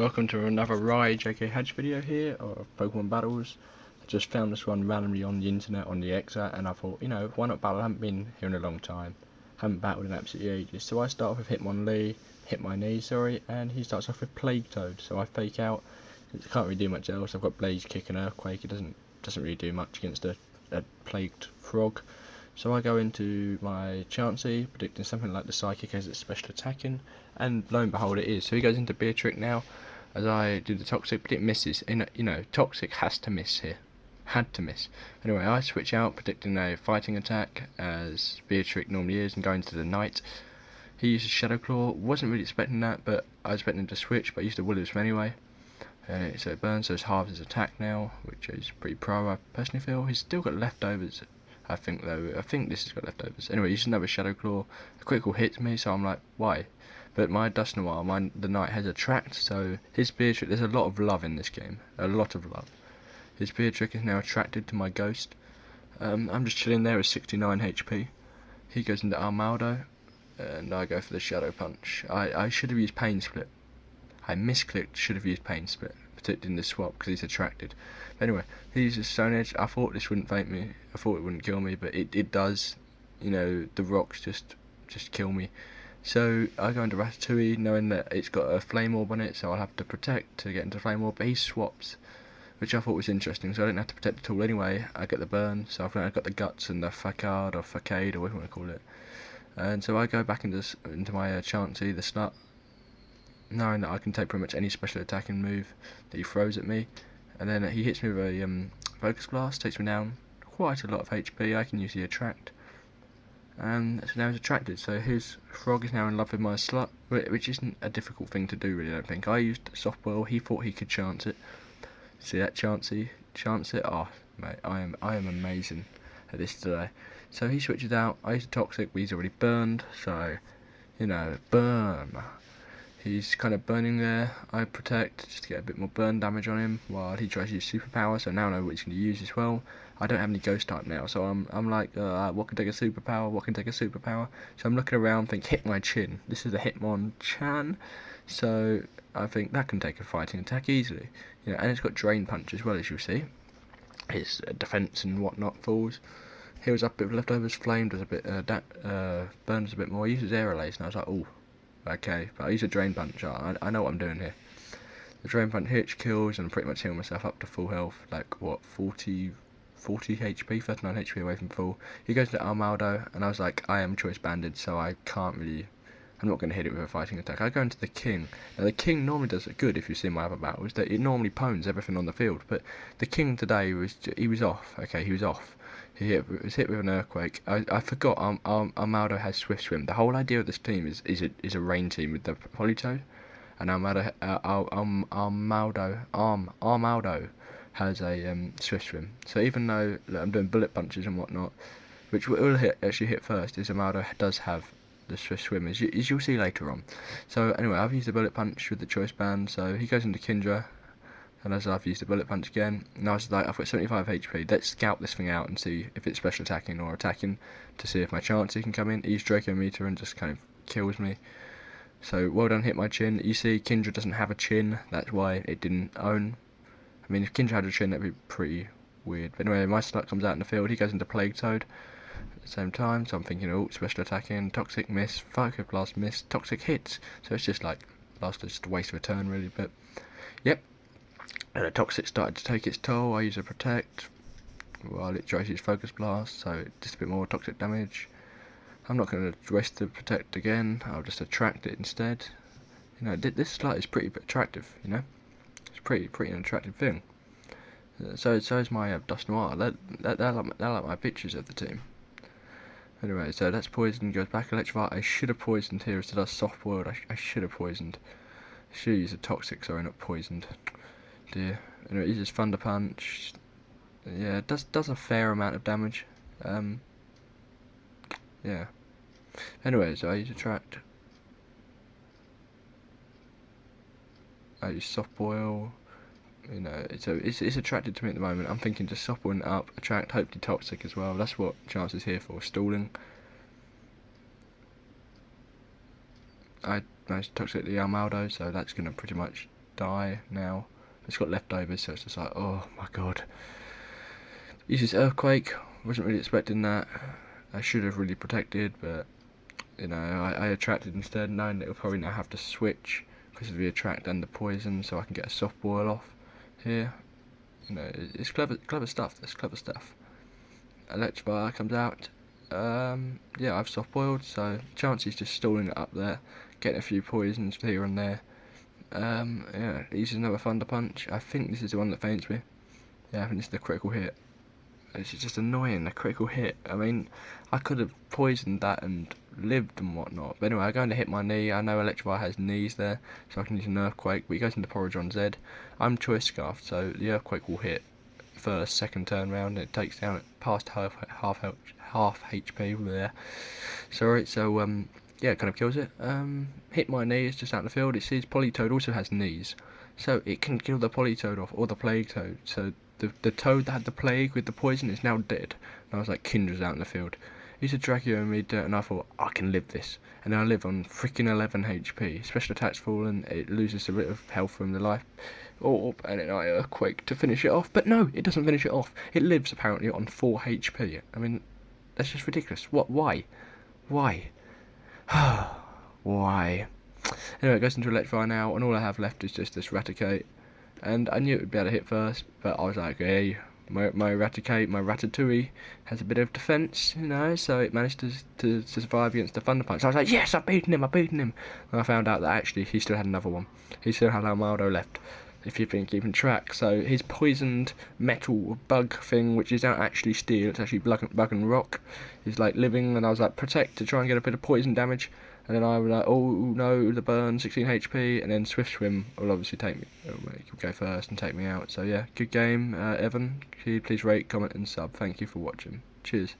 welcome to another Rai JK Hedge video here of Pokemon Battles. I just found this one randomly on the internet on the Exat and I thought, you know, why not battle? I haven't been here in a long time. Haven't battled in absolutely ages. So I start off with hit my knee, and he starts off with Plague Toad. So I fake out. I can't really do much else. I've got Blaze Kick and Earthquake. It doesn't really do much against a plagued frog. So I go into my Chansey, predicting something like the Psychic as its special attacking, and lo and behold it is. So he goes into Beatrick now, as I do the Toxic, but it misses. You know, Toxic has to miss here. Had to miss. Anyway, I switch out, predicting a fighting attack, as Beatrick normally is, and go into the Knight. He uses Shadow Claw. Wasn't really expecting that, but I was expecting him to switch, but I used the Will-O-Wisp anyway. So it burns, so it's halves his attack now, which is pretty pro, I personally feel. He's still got leftovers, I think, though. I think this has got leftovers. Anyway, he's another Shadow Claw. A critical hits me, so I'm like, why? But my Dust Noir, the Knight has Attract, so his Beatrick, there's a lot of love in this game. A lot of love. His Beatrick is now attracted to my Ghost. I'm just chilling there with 69 HP. He goes into Armaldo, and I go for the Shadow Punch. I should have used Pain Split. I misclicked, should have used Pain Split, predicting the swap because he's attracted. But anyway, he uses Stone Edge. I thought this wouldn't fake me. I thought it wouldn't kill me, but it does. You know, the rocks just kill me. So I go into Ratatouille, knowing that it's got a Flame Orb on it, so I'll have to protect to get into Flame Orb. But he swaps, which I thought was interesting, so I didn't have to protect at all anyway. I get the burn, so I've got the Guts and the Facade or Facade or whatever you want to call it. And so I go back into my Chansey, the Slut, knowing that I can take pretty much any special attacking move that he throws at me, and then he hits me with a Focus Blast, takes me down quite a lot of HP. I can use the Attract, and so now he's attracted, so his frog is now in love with my Slut, which isn't a difficult thing to do really, I don't think. I used Soft Boil, he thought he could chance it. See that chance it? Oh mate, I am amazing at this today. So he switches out, I use the Toxic, but he's already burned, so, you know, burn. He's kind of burning there. I protect just to get a bit more burn damage on him while he tries to use superpower, so now I know what he's going to use as well. I don't have any ghost type now, so I'm like, what can take a superpower? What can take a superpower? So I'm looking around, think hit my chin. This is a Hitmonchan, so I think that can take a fighting attack easily. You know, and it's got Drain Punch as well, as you'll see. His defense and whatnot falls. Heals up a bit of leftovers. Flame does a bit, burns a bit more. He uses Aerolase, and I was like, oh. Okay, but I use a Drain Punch. I know what I'm doing here. The Drain Punch hits, kills, and pretty much heal myself up to full health. Like, what, 40 HP, 39 HP away from full. He goes to Armaldo, and I was like, I am Choice Banded, so I can't really... I'm not going to hit it with a fighting attack. I go into the King. Now, the King normally does it good, if you've seen my other battles, that it normally pwns everything on the field. But the King today, he was off. Okay, he was off. He was hit with an Earthquake. I forgot Armaldo has Swift Swim. The whole idea of this team is a rain team with the Politoed, and Armaldo has a Swift Swim. So even though I'm doing bullet punches and whatnot, which will actually hit first, is Armaldo does have the Swift Swim, as you'll see later on. So anyway, I've used the bullet punch with the Choice Band, so he goes into Kindra. And as I've used the bullet punch again, and I was like, I've got 75 HP, let's scout this thing out and see if it's special attacking or attacking, to see if my Chansey can come in. He used Draco Meter and just kind of kills me. So well done, hit my chin. You see, Kindra doesn't have a chin, that's why it didn't own. I mean, if Kindra had a chin, that'd be pretty weird. But anyway, my Slut comes out in the field, he goes into Plague Toad at the same time, so I'm thinking, oh, special attacking, Toxic miss, Focus Blast miss, Toxic hits. So it's just like, just a waste of a turn really, but yep. And the Toxic started to take its toll. I use a Protect while it tries to use Focus Blast, so just a bit more Toxic damage. I'm not going to waste the Protect again, I'll just attract it instead. You know, this Slut is pretty attractive, you know. It's pretty an attractive thing. So is my Dust Noir. They're like my pictures of the team. Anyway, so that's poisoned, goes back Electrify. I should have poisoned here instead of Soft Boiled. I should have poisoned. I should use a Toxic, sorry, not poisoned. Dear. Anyway, it uses Thunder Punch. Yeah, it does a fair amount of damage. Yeah. Anyways, I use Attract. I use Soft Boil. You know, it's attracted to me at the moment. I'm thinking just Soft Boil up, Attract, hopefully Toxic as well. That's what Chance is here for, stalling. I managed to Toxic the Armaldo, so that's going to pretty much die now. It's got leftovers, so it's just like, oh my god. Uses earthquake. Wasn't really expecting that. I should have really protected, but you know, I attracted instead, knowing that it'll probably now have to switch because of the attract and the poison, so I can get a soft boil off here. You know, it's clever stuff. It's clever stuff. Electrify comes out. Yeah, I've soft boiled, so chances just stalling it up there, getting a few poisons here and there. Yeah, uses another Thunder Punch. I think this is the one that faints me. Yeah, I think this is the critical hit. It's just annoying, the critical hit. I mean, I could have poisoned that and lived and whatnot. But anyway, I'm going to hit my knee. I know Electrify has knees there, so I can use an Earthquake. But he goes into Porridge on Z. I'm Choice Scarf, so the Earthquake will hit first, second turn round. It takes down past half HP there. Sorry, so yeah, it kind of kills it. Hit my knee. It's just out in the field. It sees Politoed also has knees, so it can kill the Politoed off or the Plague Toad. So the toad that had the plague with the poison is now dead. And I was like, Kindra's out in the field. He's a Dracula mid, and I thought, I can live this. And I live on freaking 11 HP. Special attack's fallen, it loses a bit of health from the life orb, and then I Earthquake to finish it off. But no, it doesn't finish it off. It lives apparently on 4 HP. I mean, that's just ridiculous. What? Why? Why? Why? Anyway, it goes into Electrify now, and all I have left is just this Raticate. And I knew it would be able to hit first, but I was like, hey, my Raticate, my Ratatouille has a bit of defence, you know, so it managed to survive against the Thunder Punch. So I was like, yes, I've beaten him. And I found out that actually he still had another one. He still had Almaldo left, if you've been keeping track. So his poisoned metal bug thing, which is not actually steel, it's actually bug and rock, is like living, and I was like, protect to try and get a bit of poison damage. And then I was like, oh no, the burn, 16 HP, and then Swift Swim will obviously take me, go first and take me out. So yeah, good game, Evan. Please rate, comment and sub. Thank you for watching. Cheers.